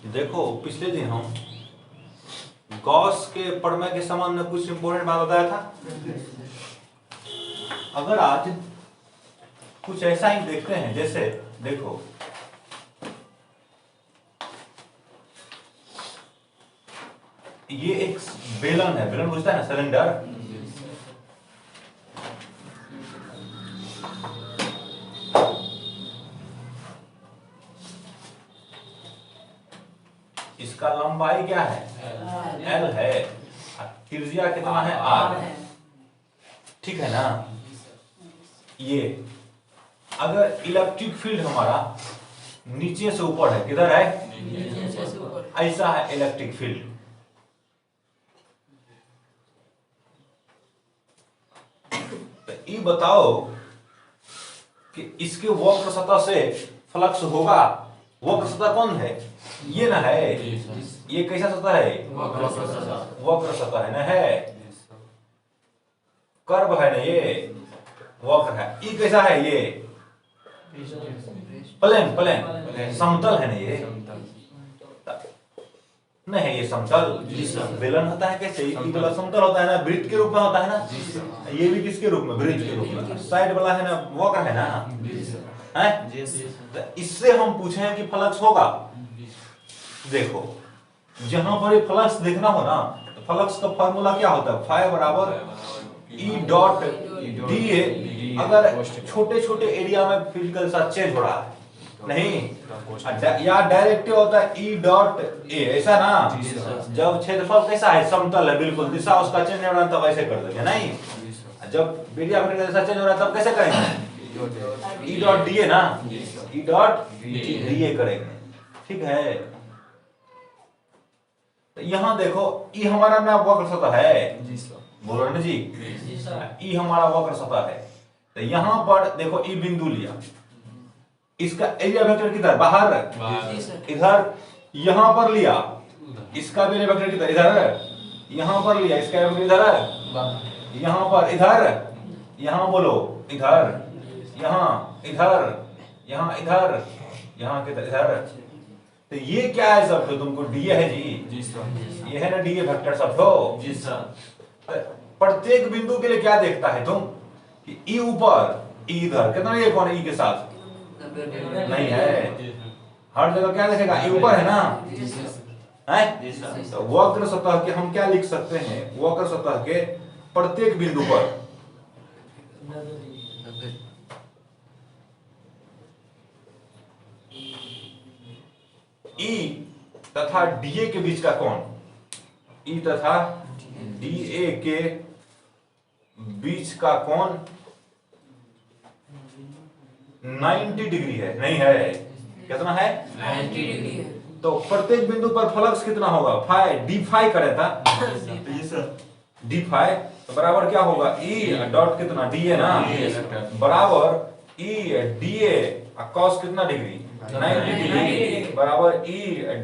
देखो पिछले दिन हम गॉस के प्रमेय के संबंध में कुछ इंपोर्टेंट बात बताया था। अगर आज कुछ ऐसा ही देखते हैं, जैसे देखो ये एक बेलन है, बेलन बुझता है ना, सिलेंडर। इसका लंबाई क्या है? L है। त्रिज्या कितना है? R। ठीक है ना। ये अगर इलेक्ट्रिक फील्ड हमारा नीचे से ऊपर है, किधर है? ऐसा है इलेक्ट्रिक फील्ड। तो ये बताओ कि इसके वक्र सतह से फ्लक्स होगा। वक्र सतह कौन है? ये ना है। ये कैसा सतह है? वक्र सतह है ना, है कर्व है ना, ये वक्र है। ये कैसा है? ये प्लेन, प्लेन समतल है ना, ये नहीं है। ये समतल बेलन होता है कैसे? ये वाला समतल होता है ना, वृत्त के रूप में होता है ना। ये भी किसके रूप में? वृत्त के रूप में। साइड वाला है ना, वक्र है ना, है। तो इससे हम पूछे कि फ्लक्स होगा। देखो जहां पर ये फ्लक्स देखना हो ना, तो फ्लक्स का फार्मूला क्या होता है? फाई बराबर ई डॉट डी ए। अगर छोटे छोटे एरिया में फील्ड का साथ चेंज हो रहा है नहीं, या डायरेक्ट होता है ई डॉट ए, ऐसा ना। जब क्षेत्रफल कैसा है? समतल है बिल्कुल, दिशा उसका चेंज हो रहा है तब ऐसे कर देंगे नहीं। जब एरिया में दिशा चेंज हो रहा है तब कैसे करेंगे? ई डॉट डी ए ना, ई डॉट डी ए करेंगे। ठीक है। तो यहां देखो ई हमारा ना वक्र सतह है, बोलो ना जी। ई हमारा वक्र सतह है। तो यहां पर देखो ई बिंदु लिया, इसका एरिया वेक्टर किधर? बाहर, इधर। यहां पर लिया, इसका भी एरिया वेक्टर किधर? इधर। यहां पर लिया, इसका एरिया वेक्टर इधर। यहां पर, इधर। यहां बोलो, इधर। यहां, इधर। यहां, इधर। यहां किधर? इधर। तो ये क्या है सब? तो तुमको डीए है जी सर। ये है ना डीए वेक्टर सब तो जी सर। प्रत्येक बिंदु के लिए क्या देखता है तुम कि ई ऊपर, ई इधर। कितना ये कौन है? ई के साथ नहीं है। हर जगह क्या देखेगा? ई ऊपर है ना, है। तो वक्र सतह के हम क्या लिख सकते हैं? वक्र सतह के प्रत्येक बिंदु पर ई तथा डीए के बीच का कोण, ई तथा डीए के बीच का कोण 90 डिग्री है। नहीं है? कितना है? 90 डिग्री है। तो प्रत्येक बिंदु पर फ्लक्स कितना होगा? फाई, डी फाई करे था डी फाई। तो बराबर क्या होगा? ई डॉट कितना? डी ए ना, बराबर ई डी ए कॉस कितना डिग्री? 90 डिग्री बराबर ई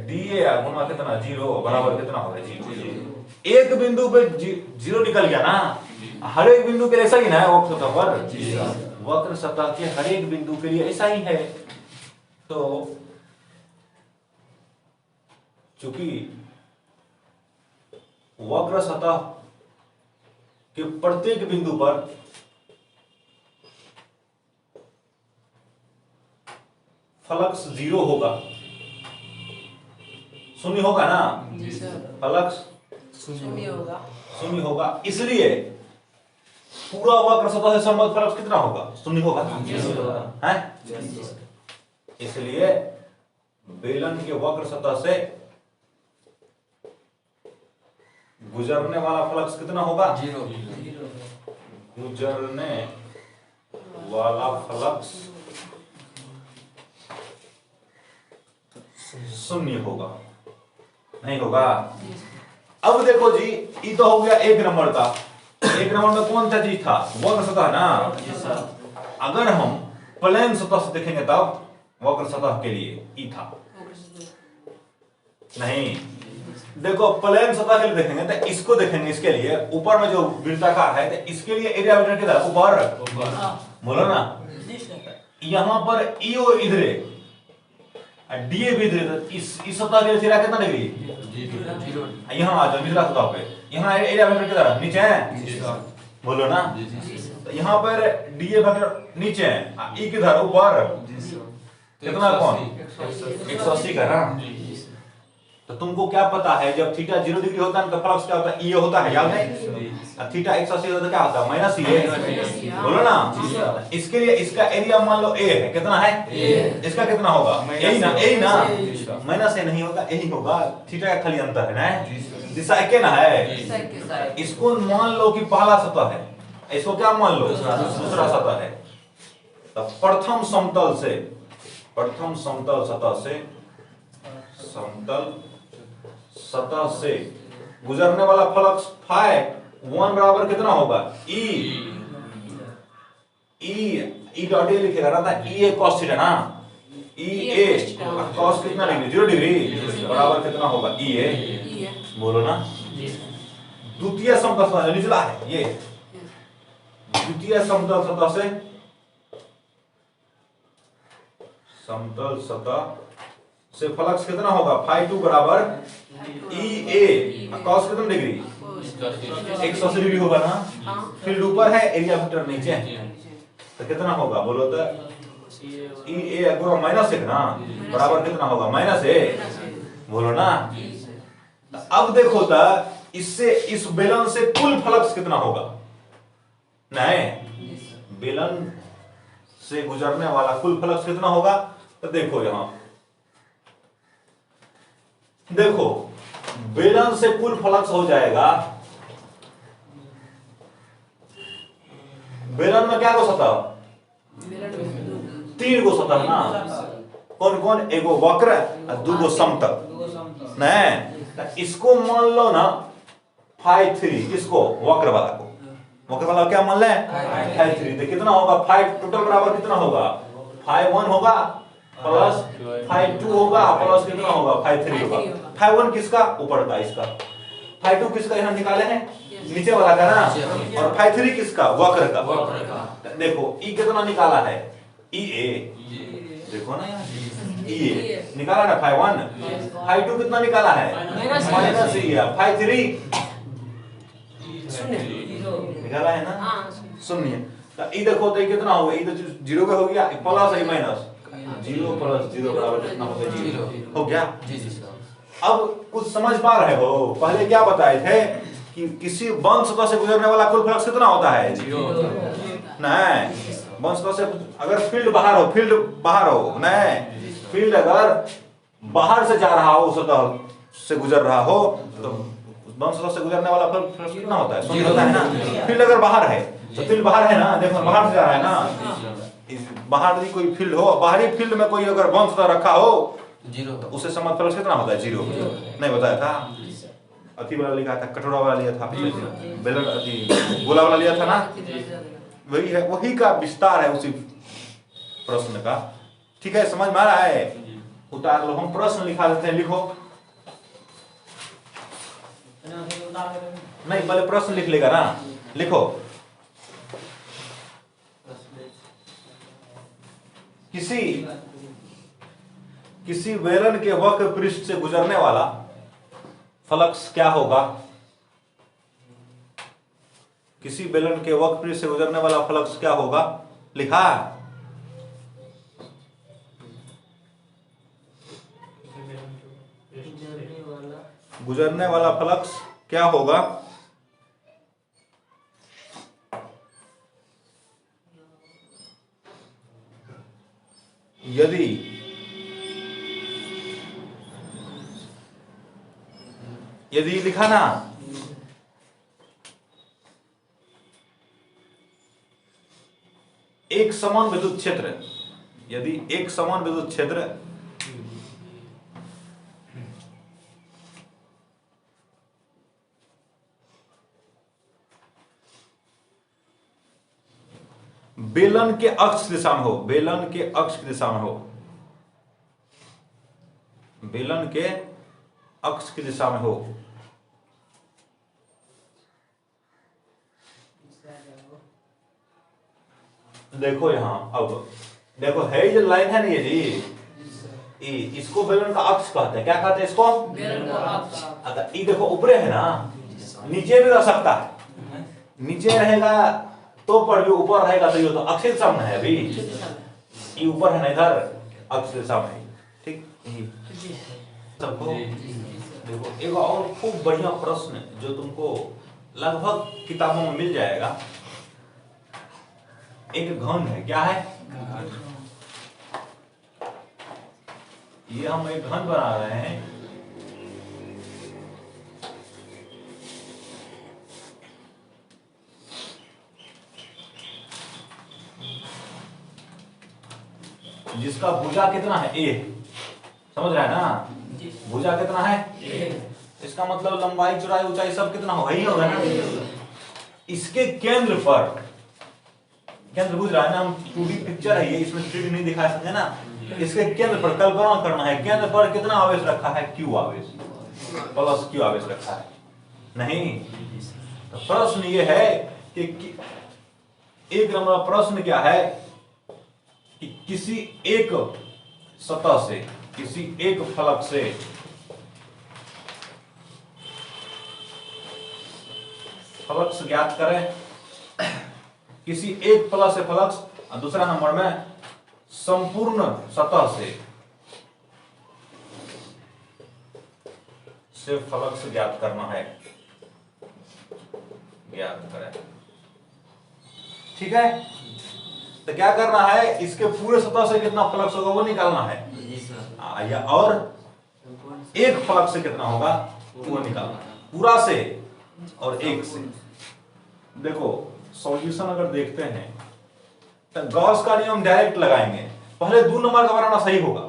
डी ए गुना कितना? 0 बराबर कितना होगा? 0। एक बिंदु पे 0 निकल गया ना। हर एक बिंदु के लिए ऐसा ही ना है वक्र सतह पर। वक्र सतह के हर एक बिंदु के लिए ऐसा ही है। तो चूंकि वक्र सतह के प्रत्येक बिंदु पर फ्लक्स 0 होगा, शून्य होगा ना। फ्लक्स शून्य होगा, इसलिए पूरा वक्र सतह से संबद्ध फ्लक्स कितना होगा? शून्य होगा, है। इसलिए बेलन के वक्र सतह से गुजरने वाला फ्लक्स कितना होगा? 0। गुजरने वाला फ्लक्स शून्य होगा, नहीं होगा। अब देखो जी, ये तो हो गया एक नंबर का। एक नंबर में कौन सा चीज था? वक्र सतह ना। अगर हम प्लेन सतह से देखेंगे तब वक्र सतह के लिए ई था नहीं। देखो प्लेन सतह के लिए देखेंगे तो इसको देखेंगे, इसके लिए ऊपर में जो वृत्ताकार है तो इसके लिए एरिया वेक्टर किधर? ऊपर, बोलो ना। यहां पर ई और इधर डीए भी दे, तो इस सतह के थीटा कितना डिग्री? यहाँ आ जाओ निचला सतह पे, यहाँ एरिया वेक्टर किधर नीचे है, बोलो ना। तो यहाँ पर डीए वेक्टर नीचे है, ई किधर ऊपर, कितना कौन 180 का ना। तो तुमको क्या पता है जब थीटा 0 डिग्री होता है तो फ्लक्स क्या होता है, ये होता है, याद है। थीटा 180 होता है क्या होता है, माइनस ये, बोलो ना। इसके लिए इसका एरिया मान लो ए है, कितना है, इसका कितना होगा, यही ना, यही ना, माइनस ए नहीं होगा, यही होगा, थीटा का खाली अंतर है ना, दिशा एक ना है। इसको मान लो कि पहला सतह है, इसको क्या मान लो दूसरा सतह है। तो प्रथम समतल सतह से गुजरने वाला फ्लक्स फाई 1 बराबर कितना होगा, ई डॉट ए लिखेगा ना, था ई ए cos थीटा ना, ई ए cos कितना डिग्री, 0 डिग्री बराबर कितना होगा, ई ए, बोलो ना। द्वितीय समतल सतह निचला है ये, द्वितीय समतल सतह से फ्लक्स कितना होगा, फाई 2 बराबर ई ए cos कितना डिग्री, 180 डिग्री होगा ना। फील्ड ऊपर है, एरिया वेक्टर नीचे है, तो कितना होगा बोलो तो, ई ए गुणा माइनस 1 ना, बराबर कितना होगा, माइनस ए, बोलो ना। अब देखो तो इससे इस बेलन से कुल फ्लक्स कितना होगा, नहीं, बेलन से गुजरने वाला कुल फ्लक्स कितना होगा। तो देखो यहां देखो, बेलन से कुल फ्लक्स हो जाएगा, बेलन में क्या को सतह, 3 को सतह ना, कौन कौन, एगो वक्र और 2 समतल, नहीं, इसको मान लो ना फाई 3, इसको वक्र वाला क्या मान ले, फाई 3, तो कितना होगा, फाई टोटल बराबर कितना होगा, फाई 1 होगा प्लस फाई 2 होगा प्लस कितना होगा, फाई 3 होगा। फाई 1 किसका, ऊपर का, इसका। फाई 2 किसका, यहाँ निकाले हैं नीचे वाला का ना, और फाई 3 किसका, वक्र का। देखो ई कितना निकाला है, ई ए, देखो ना यहाँ ई ए निकाला ना, फाई 1, फाई 2 कितना निकाला है, माइनस ई है, फाई 3 निकाला है ना, शून्य। तो ई देखो तो कितना होगा, ई तो 0 पे हो गया, प्लस है माइनस, 0 प्लस 0 बराबर कितना होगा, 0 हो गया। अब कुछ समझ पा रहे हो, पहले क्या बताए थे कि किसी बंद सतह से गुजरने वाला कुल फ्लक्स कितना होता है, 0, नहीं, बंद सतह से अगर फील्ड बाहर हो, नहीं, फील्ड अगर बाहर से जा रहा हो, सतह से गुजर रहा हो, तो बंद सतह से गुजरने वाला फ्लक्स कितना होता है, 0 होता है ना। फील्ड अगर बाहर है, तो फील्ड बाहर है ना, देखो बाहर से जा रहा है ना, बाहर कोई फील्ड हो, बाहरी फील्ड में कोई अगर बंद सतह रखा हो, 0, तो उससे समतल फ्लक्स कितना होता है, 0। नहीं बताया था, अति वाला लिखा था, कटोरा वाला लिया था, बेलन अति गोला वाला लिया था ना, वही है, वही का विस्तार है उसी प्रश्न का। ठीक है, समझ में आ रहा है, उतार लो, हम प्रश्न लिखा देते हैं, लिखो, नहीं पहले प्रश्न लिख लेगा ना, लिखो, किसी बेलन के वक्र पृष्ठ से गुजरने वाला फ्लक्स क्या होगा, किसी बेलन के वक्र पृष्ठ से गुजरने वाला फ्लक्स क्या होगा, लिखा, गुजरने वाला फ्लक्स क्या होगा, यदि लिखा ना, एक समान विद्युत क्षेत्र, यदि एक समान विद्युत क्षेत्र बेलन के अक्ष दिशा में हो, बेलन के अक्ष की दिशा में हो, बेलन के अक्ष की दिशा में हो, देखो यहां, अब देखो है जो लाइन है ना, ये जी ए, इसको बेलन का अक्ष कहते हैं। क्या कहते हैं इसको? अगर ये देखो ऊपर है ना, नीचे भी रह सकता है, नीचे रहेगा तो पर भी, ऊपर रहेगा तो ये तो अक्ष के सामने है। अभी ये ऊपर है ना, इधर अक्ष के सामने, ठीक। सबको देखो एक और खूब बढ़िया प्रश्न जो तुमको लगभग किताबों में मिल जाएगा। एक घन है, क्या है? ये हम एक घन बना रहे हैं। जिसका भुजा कितना है? ए। समझ रहा है ना? भुजा कितना है? इसका मतलब लंबाई चौड़ाई ऊंचाई सब कितना होगा? ही होगा ना। इसके केंद्र पर, केंद्र बुझ रहा है ना, हम 2D पिक्चर है ये, इसमें 3D नहीं दिखा सकते ना। इसके केंद्र पर कल्पना करना है, केंद्र पर कितना आवेश रखा है? Q आवेश, प्लस Q आवेश रखा है। नहीं, तो प्रश्न ये है कि एक नंबर प्रश्न क्या है कि किसी एक सतह से, किसी एक फलक से फ्लक्स ज्ञात करें। किसी एक प्लस से फ्लक्स, और दूसरा नंबर में संपूर्ण सतह से फ्लक्स ज्ञात करना है, ज्ञात करें। ठीक है, तो क्या करना है? इसके पूरे सतह से कितना फ्लक्स होगा वो निकालना है, या और एक फ्लक्स से कितना होगा वो निकालना है, पूरा से और एक से। देखो सॉल्यूशन अगर देखते हैं तो गॉस का नियम डायरेक्ट लगाएंगे। पहले 2 नंबर का बनाना सही होगा।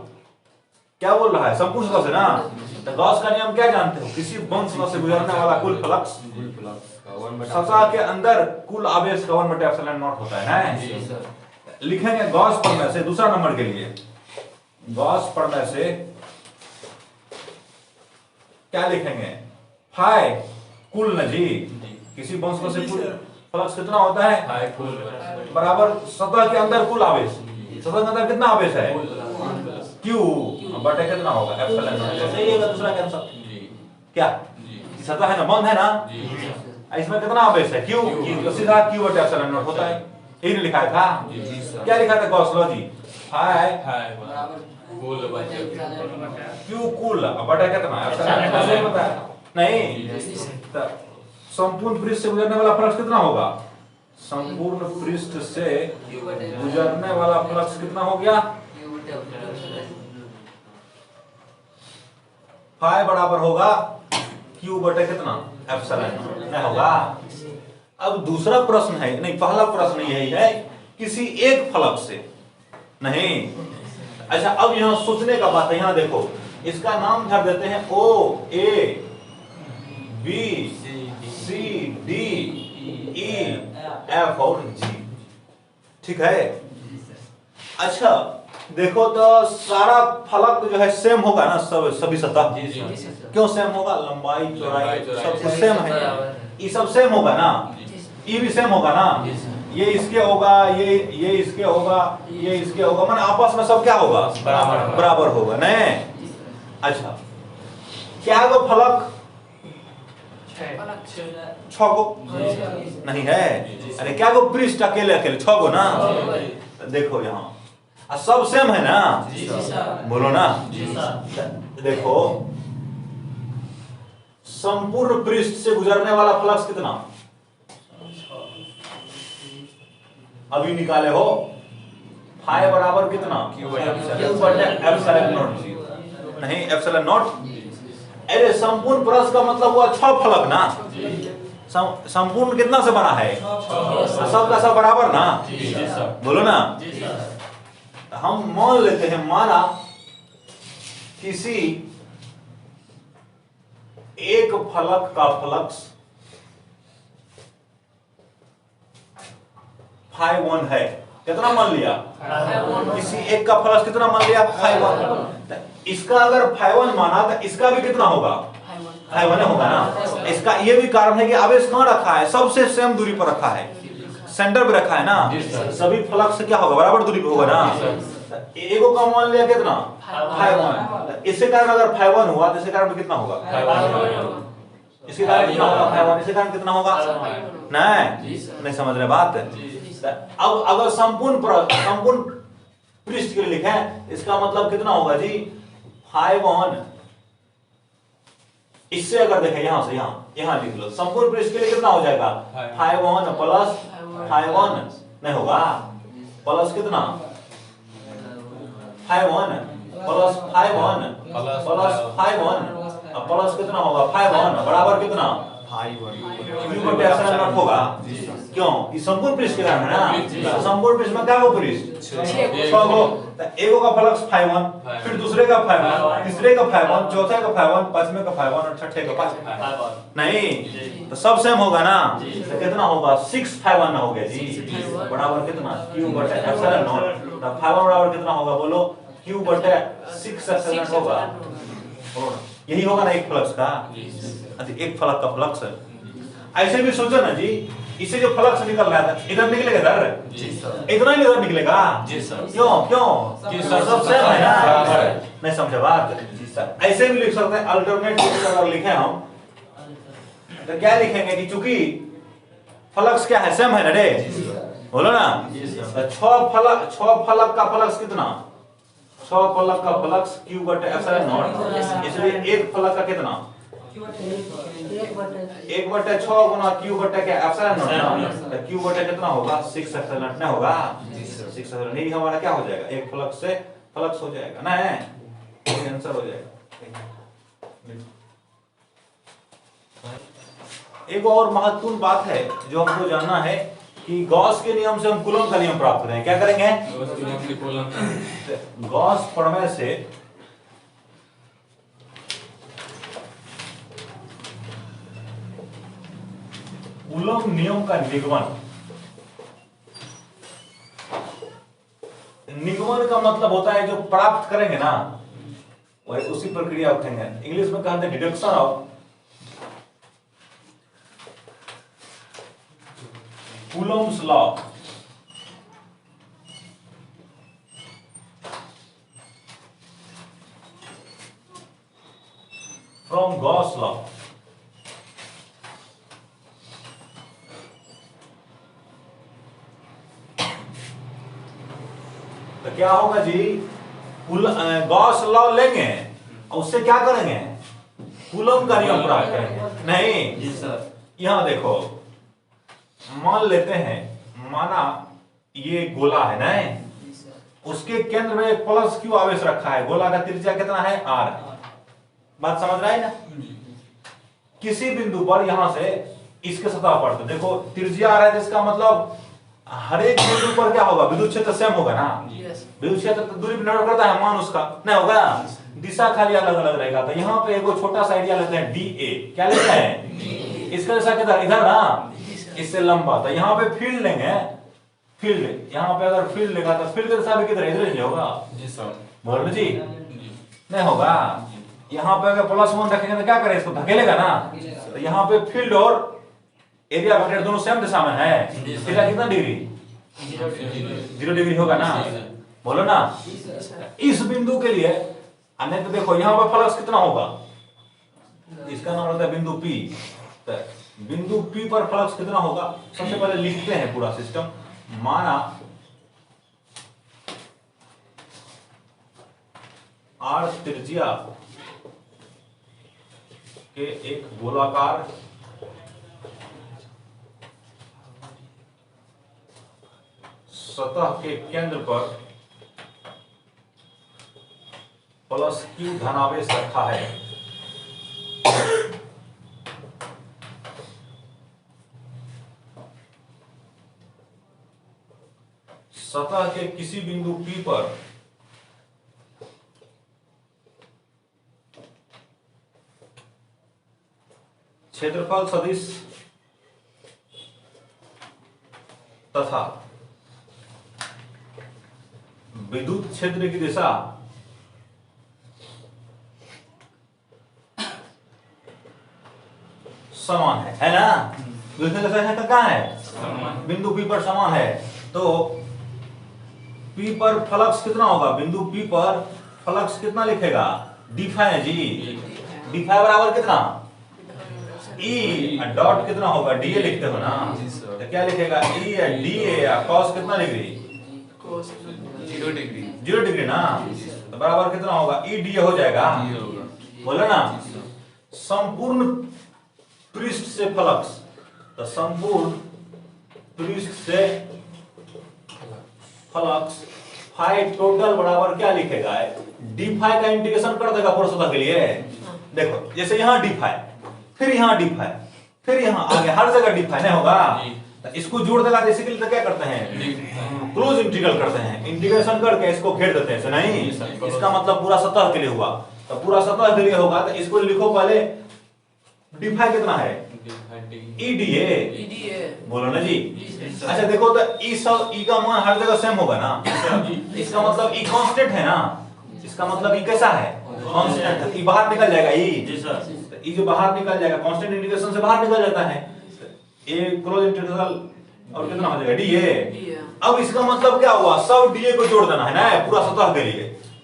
क्या बोल रहा है? संपूर्ण सतह से ना, तो गॉस का नियम क्या जानते हो? किसी बंद सतह से गुजरने वाला कुल फ्लक्स सतह के अंदर कुल आवेश का 1/ε0 होता है। लिखेंगे गॉस प्रमेय से दूसरा नंबर के लिए, गॉस प्रमेय से क्या लिखेंगे? फाई कुल न जी, किसी वंश से कुल फ्लक्स कितना होता है? बराबर सतह के अंदर कुल आवेश, सतह के अंदर कितना आवेश है? Q बटे कितना होगा? ε0। सही है दूसरा का आंसर। क्या सतह है ना, बंद है ना, इसमें कितना आवेश है? Q, तो सीधा Q बटे ε0 होता है। यही लिखा था। क्या लिखा था गॉस लॉ जी? फाई Q कुल बटे कितना? सही बताया नहीं? संपूर्ण पृष्ठ से गुजरने वाला फ्लक्स कितना होगा? संपूर्ण पृष्ठ से गुजरने वाला फ्लक्स कितना हो गया? फाई बराबर होगा Q बटे कितना? ε0 नहीं होगा। अब दूसरा प्रश्न है, नहीं पहला प्रश्न यही है, किसी एक फ्लक्स से नहीं। अच्छा, अब यहां सोचने का बात है, यहां देखो इसका नाम धर देते हैं O, A, B, C, D, E, F और G। ठीक है। अच्छा देखो तो सारा फलक जो है सेम होगा ना, सब सभी सतह। क्यों सेम होगा? लंबाई चौड़ाई सब कुछ सेम है, ये सब सेम होगा ना, ये भी सेम होगा ना, ये इसके होगा, ये इसके होगा, ये इसके होगा, माने आपस में सब क्या होगा? बराबर होगा नहीं। अच्छा, क्या गो फलक? 6 गो नहीं है? अरे क्या गो पृष्ठ? अकेले अकेले 6 गो ना। देखो यहाँ सब सेम है ना, बोलो ना। देखो संपूर्ण पृष्ठ से गुजरने वाला फ्लक्स कितना अभी निकाले हो? फाई बराबर कितना? नहीं ε0। अरे संपूर्ण पृष्ठ का मतलब हुआ 6 फलक ना। संपूर्ण कितना से बना है? सबका सब बराबर ना, बोलो ना। हम मान लेते हैं, माना किसी एक फलक का फ्लक्स फाई 1 है। कितना मान लिया? किसी एक का फ्लक्स कितना मान लिया? फाई 1। इसका अगर फाई 1 माना तो इसका भी कितना होगा? फाई 1 होगा ना। इसका ये भी कारण है कि आवेश कहां रखा है? सबसे सेम दूरी पर रखा है, सेंटर पे रखा है ना। सभी फ्लक्स क्या होगा? बराबर दूरी पे होगा ना। एगो का मान लिया कितना 5 इसके कारण अगर 5 हुआ तो इसके कारण कितना होगा 5 इसके कारण कितना होगा 5 इसके कारण कितना होगा नहीं समझ रहे बात। अब अगर संपूर्ण पृष्ठ के लिए लिखें इसका मतलब कितना होगा जी 5 इससे अगर देखें यहां से यहां लिख लो संपूर्ण पृष्ठ के लिए कितना हो जाएगा 5 प्लस 5 नहीं होगा प्लस कितना 5 प्लस 5 प्लस 5 प्लस कितना होगा 5 बराबर कितना 5 होगा। क्यों ये संपूर्ण पृष्ठ के कारण है ना। संपूर्ण पृष्ठ में क्या हो पृष्ठ 6 गो एगो का फ्लक्स 5 फिर दूसरे का 5 तीसरे का 5 चौथे का 5 पांचवें का 5 और छठे का 5 नहीं तो सब सेम होगा ना। तो कितना होगा 6 5 ना हो गया जी बराबर कितना q बटे एप्सिलॉन नॉट। तो 5 बराबर कितना होगा बोलो q बटे 6 एप्सिलॉन होगा। यही होगा ना एक फ्लक्स का अच्छा एक फलक का फ्लक्स। ऐसे भी सोचो ना जी इससे जो फ्लक्स निकल रहा था इधर निकलेगा इधर इतना ही इधर निकलेगा क्यों सब सेम है ना नहीं समझे बात। ऐसे भी लिख सकते हैं अल्टरनेट अगर लिखे हम तो क्या लिखेंगे कि चूंकि फ्लक्स क्या है सेम है ना रे बोलो ना 6 फलक का फ्लक्स कितना 6 फलक का फ्लक्स q बटे एप्सिलॉन नॉट इसलिए एक फलक का कितना 1 बटे 6 गुना q बटे क्या एप्सिलॉन नॉट तो q बटे कितना होगा 6 एप्सिलॉन नॉट नहीं होगा 6 एप्सिलॉन नहीं हमारा क्या हो जाएगा एक फ्लक्स से फ्लक्स हो जाएगा ना है आंसर हो जाएगा। एक और महत्वपूर्ण बात है जो हमको जानना है कि गॉस के नियम से हम कूलॉम का नियम प्राप्त करें क्या करेंगे गॉस प्रमेय से कूलॉम नियम का निगमन का मतलब होता है जो प्राप्त करेंगे ना वही उसी प्रक्रिया उठेंगे। इंग्लिश में कहते हैं deduction of Coulomb's law. From Gauss law तो क्या होगा जी गॉस लॉ लेंगे और उससे क्या करेंगे कूलॉम का नियम प्राप्त करेंगे। नहीं जी सर यहां देखो मान लेते हैं माना ये गोला है ना उसके केंद्र में एक प्लस क्यू आवेश रखा है गोला का त्रिज्या कितना है r बात समझ रहा है ना। किसी बिंदु पर यहां से इसके सतह पर तो देखो त्रिज्या आ रहा है जिसका मतलब हर एक बिंदु पर क्या होगा विद्युत क्षेत्र सेम होगा ना। विद्युत क्षेत्र तो दूरी पर निर्भर करता है मान उसका नहीं होगा दिशा खाली अलग अलग रहेगा। तो यहाँ पे एक छोटा सा आइडिया लेते हैं DA क्या लेते हैं इसका जैसा किधर इधर ना इससे लंबा था यहाँ पे फील्ड लेंगे फील्ड यहाँ पे अगर फील्ड लेगा तो फील्ड जैसा भी किधर इधर ही होगा जी सर बोल जी नहीं होगा। यहाँ पे अगर +1 रखेंगे तो क्या करें इसको धकेलेगा ना। तो यहाँ पे फील्ड और एरिया वेक्टर दोनों सेम दिशा में है थीटा कितना डिग्री 0 डिग्री होगा ना बोलो ना। इस बिंदु के लिए अन्य तो देखो यहाँ पर फ्लक्स कितना होगा इसका नाम होता है बिंदु P। तो बिंदु P पर फ्लक्स कितना होगा सबसे पहले लिखते हैं पूरा सिस्टम। माना r त्रिज्या के एक गोलाकार सतह के केंद्र पर +q धनावेश रखा है। सतह के किसी बिंदु P पर क्षेत्रफल सदिश तथा विद्युत क्षेत्र की दिशा समान है ना। विद्युत दिशा कहाँ है बिंदु P पर समान है। तो P पर फ्लक्स कितना होगा, बिंदु P पर फ्लक्स कितना लिखेगा, d फाइ है जी, d फाइ बराबर कितना, E डॉट कितना होगा, dA लिखते हो ना, तो क्या लिखेगा, E या dA या cos कितना डिग्री, 0 डिग्री ना, तो बराबर कितना होगा, E dA हो जाएगा, बोला ना। संपूर्ण पृष्ठ से फ्लक्स, तो संपूर्ण पृष्ठ से फ्लक्स फाइ टोटल बराबर क्या लिखेगा, डी फाइ का इंटीग्रेशन कर देगा पूरा सतह के लिए। देखो जैसे यहाँ डी फाइ, फिर यहाँ डी फाइ, फिर यहाँ आगे हर जगह डी फाइ नहीं होगा, तो इसको जोड़ देगा, जैसे के लिए तो क्या करते हैं, क्लोज इंटीग्रल करते हैं, इंटीग्रेशन करके इसको घेर देते हैं, नहीं इसका मतलब पूरा सतह के लिए हुआ, तो पूरा सतह के लिए होगा, तो इसको लिखो पहले डी फाइ कितना है, EDA बोलो ना जी। अच्छा देखो तो ई सब ई का मान हर जगह सेम होगा ना, इसका मतलब ई कांस्टेंट है ना, इसका मतलब ई कैसा है, कांस्टेंट है, ई बाहर निकल जाएगा, ई जो बाहर निकल जाएगा कांस्टेंट इंटीग्रेशन से बाहर निकल जाता है, ए क्लोज इंटीग्रल और कितना हो जाएगा, DA। अब इसका मतलब क्या हुआ, सब DA को जोड़ देना है ना पूरा सतह के लिए,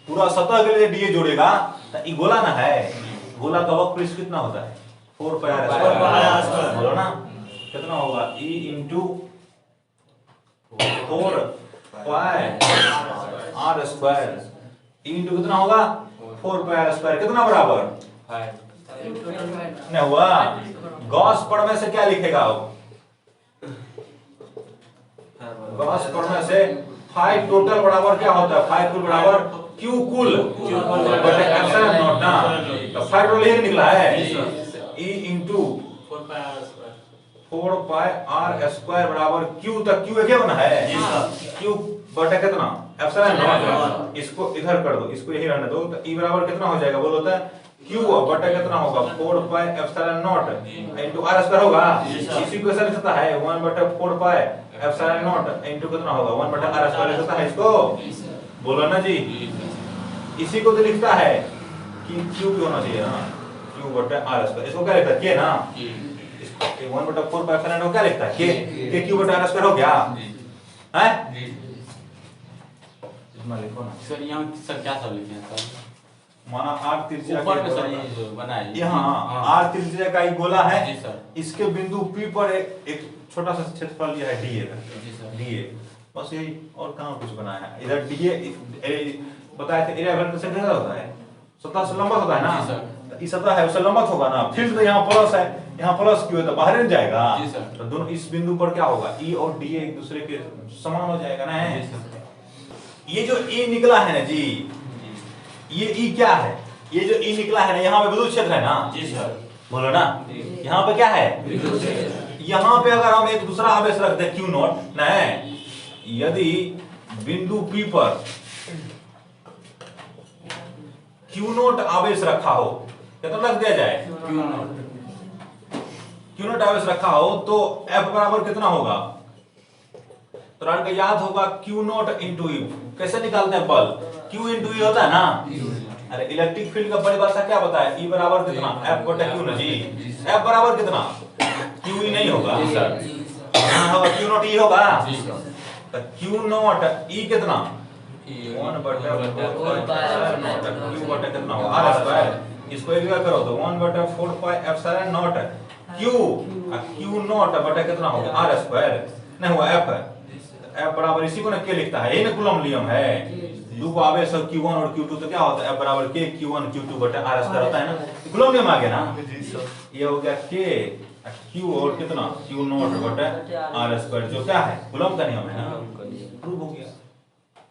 पूरा सतह के लिए DA जोड़ेगा, तो ई गोला ना है, गोला का वक्र पृष्ठ कितना होता है, 4 पाई r², बोलो ना कितना होगा, E इंटू 4 पाई r², E इंटू कितना होगा, 4 पाई r², कितना बराबर 5 नहीं हुआ। गॉस प्रमेय से क्या लिखेगा, गॉस प्रमेय से फाइ टोटल बराबर क्या होता है, फाइ कुल बराबर Q कुल बटे एप्सिलॉन नॉट ना, तो फाइ टोटल यही निकला है, E इंटू 4 पाई r² बराबर Q, तक Q क्या बना है, Q बटा कितना एप्सिलॉन नॉट, इसको इधर कर दो, इसको यही रहने दो, तो E बराबर कितना हो जाएगा, बोलो तो Q बटा कितना होगा, 4 pi epsilon not into r² होगा, इसी को ऐसा लिखता है 1 बटा 4 पाई एप्सिलॉन नॉट इंटू कितना होगा, 1 बटा r² लिखता है इसको, बोलो ना जी। इसी को तो लिखता है कि Q क्यों होना चाहिए ना, Q बटा r², इसको क्या लिखता है K ना, इसको 1 बटा 4 पाई एप्सिलॉन नॉट क्या लिखता है K Q बटा r² हो गया है, इतना लिखो ना सर। यहाँ सर क्या सब लिखे हैं सर, माना r त्रिज्या ऊपर में सर ये जो बना है, यहाँ r त्रिज्या का एक गोला है जी सर, इसके बिंदु P पर एक छोटा सा क्षेत्रफल लिया है DA का, जी सर, DA बस यही, और कहाँ कुछ बनाया है, इधर DA बताया था, एरिया वेक्टर से कैसा होता है, सतह से लंबवत होता है ना, जी सर, इस सतह है उससे लंबवत होगा ना, फिर तो यहाँ प्लस है, यहाँ प्लस क्यों है तो बाहर नहीं जाएगा, जी सर, तो दोनों इस बिंदु पर क्या होगा, E और DA एक दूसरे के समान हो जाएगा ना, जी सर। ये जो E निकला है ना जी, ये E क्या है, ये जो E निकला है ना, यहाँ पे विद्युत क्षेत्र है ना, जी सर, बोलो ना, यहाँ पे क्या है, यहाँ पे अगर हम एक दूसरा आवेश रख दें Q नॉट, नहीं यदि बिंदु P पर Q नॉट आवेश रखा हो, कितना रख दिया जाए, Q नॉट आवेश रखा हो तो F बराबर कितना होगा, तो का याद होगा Q नॉट इंटू E, कैसे निकालते हैं बल, Q इंटू E होता है ना, अरे इलेक्ट्रिक फील्ड का परिभाषा क्या बताया, E बराबर कितना F बटा Q ना जी, F बराबर कितना Q E नहीं होगा, होगा Q नॉट E होगा, तो Q नॉट E कितना 1 बटा 4 पाई Q बटा कितना होगा r², इसको एक जगह करो तो 1 बटा 4 pi epsilon not Q not बटा कितना होगा r² नहीं हुआ F है, F बराबर इसी को ना K लिखता है, यही ना कूलम नियम है, दो को आवेश है Q1 और Q2, तो क्या होता है F बराबर K Q1 Q2 बटा r² होता है ना, कूलम नियम आ गया ना, ये हो गया K Q और कितना Q नॉट बटा r², जो क्या है कूलम का नियम है ना, प्रूव हो गया।